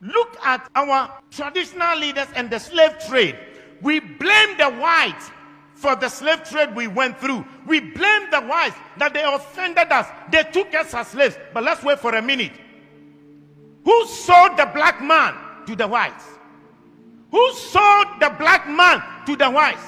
Look at our traditional leaders and the slave trade. We blame the whites for the slave trade we went through. We blame the whites that they offended us. They took us as slaves. But let's wait for a minute. Who sold the black man to the whites? Who sold the black man to the whites?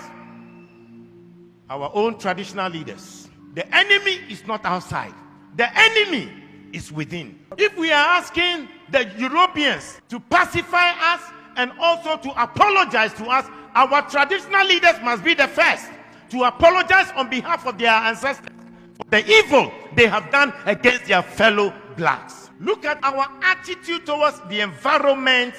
Our own traditional leaders. The enemy is not outside. The enemy is within. If we are asking the Europeans to pacify us and also to apologize to us, our traditional leaders must be the first to apologize on behalf of their ancestors for the evil they have done against their fellow blacks. Look at our attitude towards the environment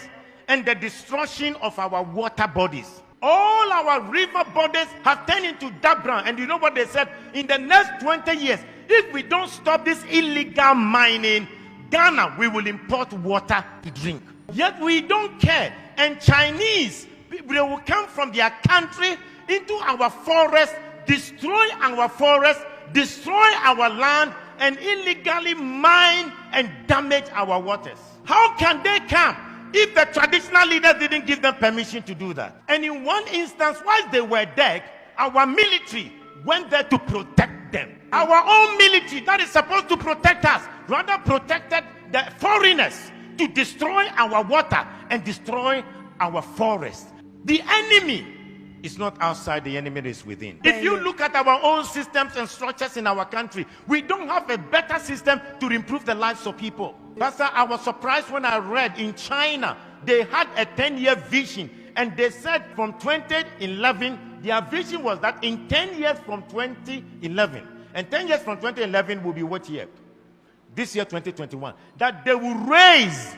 and the destruction of our water bodies. All our river bodies have turned into dark brown. And you know what they said? In the next 20 years, if we don't stop this illegal mining, Ghana, we will import water to drink. Yet we don't care. And Chinese, they will come from their country into our forest, destroy our forest, destroy our land, and illegally mine and damage our waters. How can they come if the traditional leaders didn't give them permission to do that? And in one instance, while they were dead, our military went there to protect them. Our own military that is supposed to protect us rather protected the foreigners to destroy our water and destroy our forest. The enemy is not outside, the enemy is within. If you look at our own systems and structures in our country, we don't have a better system to improve the lives of people. Pastor, I was surprised when I read in China, they had a 10-year vision, and they said from 2011, their vision was that in 10 years from 2011, and 10 years from 2011 will be what year? This year, 2021, that they will raise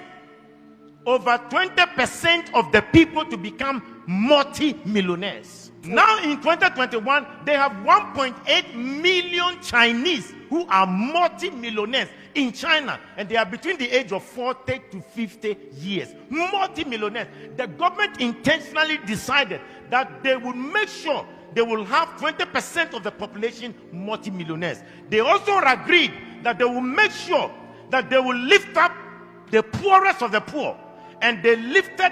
over 20% of the people to become multi-millionaires. Now in 2021, they have 1.8 million Chinese who are multi-millionaires in China, and they are between the age of 40 to 50 years. Multi-millionaires. The government intentionally decided that they would make sure they will have 20% of the population multi-millionaires. They also agreed that they will make sure that they will lift up the poorest of the poor. And they lifted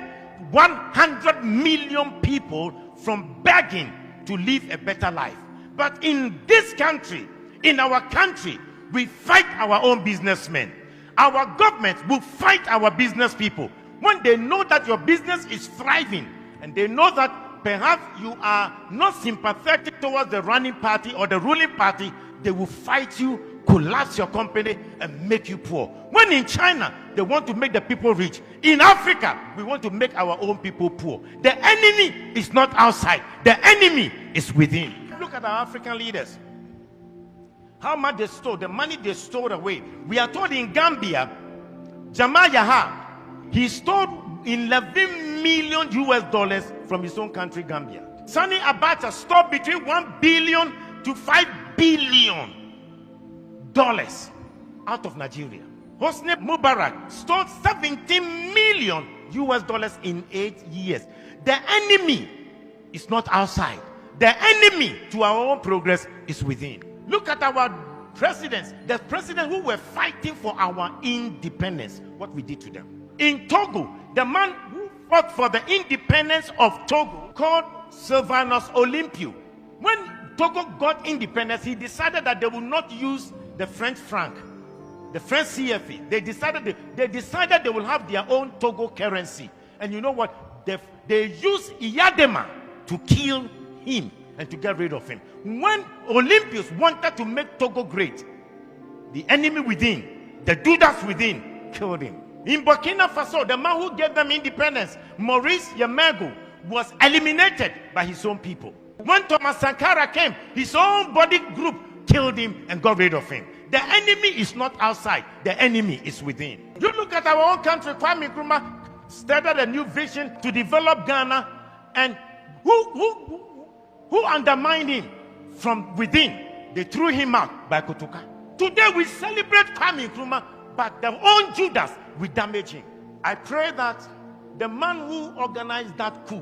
100 million people from begging to live a better life. But in this country, in our country, we fight our own businessmen. Our government will fight our business people. When they know that your business is thriving, and they know that perhaps you are not sympathetic towards the running party or the ruling party, they will fight you, collapse your company, and make you poor. When in China, they want to make the people rich. In Africa, we want to make our own people poor. The enemy is not outside. The enemy is within. Look at our African leaders. How much they stole, the money they stole away. We are told in Gambia, Jamal Yaha, he stole 11 million US dollars from his own country, Gambia. Sani Abacha stole between 1 billion to 5 billion dollars out of Nigeria. Hosni Mubarak stole 17 million US dollars in 8 years. The enemy is not outside. The enemy to our own progress is within. Look at our presidents, the presidents who were fighting for our independence, what we did to them. In Togo, the man who fought for the independence of Togo, called Sylvanus Olympio, when Togo got independence, he decided that they would not use the French franc, the French CFA. They decided they will have their own Togo currency. And you know what? They used Iyadema to kill him and to get rid of him. When Olympians wanted to make Togo great, the enemy within, the Judas within, killed him. In Burkina Faso, the man who gave them independence, Maurice Yamego, was eliminated by his own people. When Thomas Sankara came, his own body group killed him and got rid of him. The enemy is not outside. The enemy is within. You look at our own country. Kwame Nkrumah started a new vision to develop Ghana, and who undermined him from within? They threw him out by Kotoka. Today we celebrate Kwame Nkrumah, but the own Judas will damage him. I pray that the man who organized that coup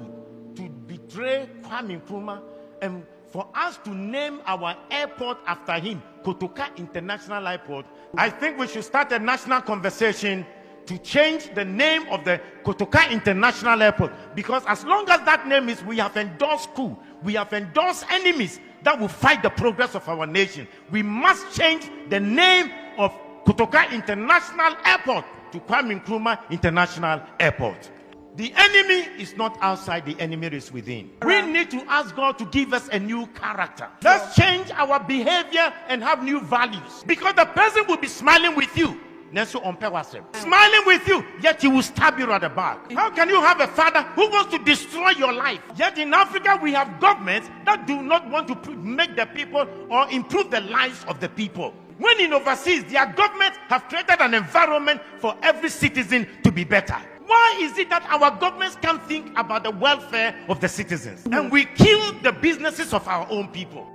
to betray Kwame Nkrumah, and for us to name our airport after him, Kotoka International Airport, I think we should start a national conversation to change the name of the Kotoka International Airport, because as long as that name is, we have endorsed coup, we have endorsed enemies that will fight the progress of our nation. We must change the name of Kotoka International Airport to Kwame Nkrumah International Airport. The enemy is not outside, the enemy is within. We need to ask God to give us a new character. Let's change our behavior and have new values. Because the person will be smiling with you, smiling with you, yet he will stab you at the back. How can you have a father who wants to destroy your life? Yet in Africa, we have governments that do not want to make the people or improve the lives of the people. When in overseas, their governments have created an environment for every citizen to be better. Why is it that our governments can't think about the welfare of the citizens? And we kill the businesses of our own people?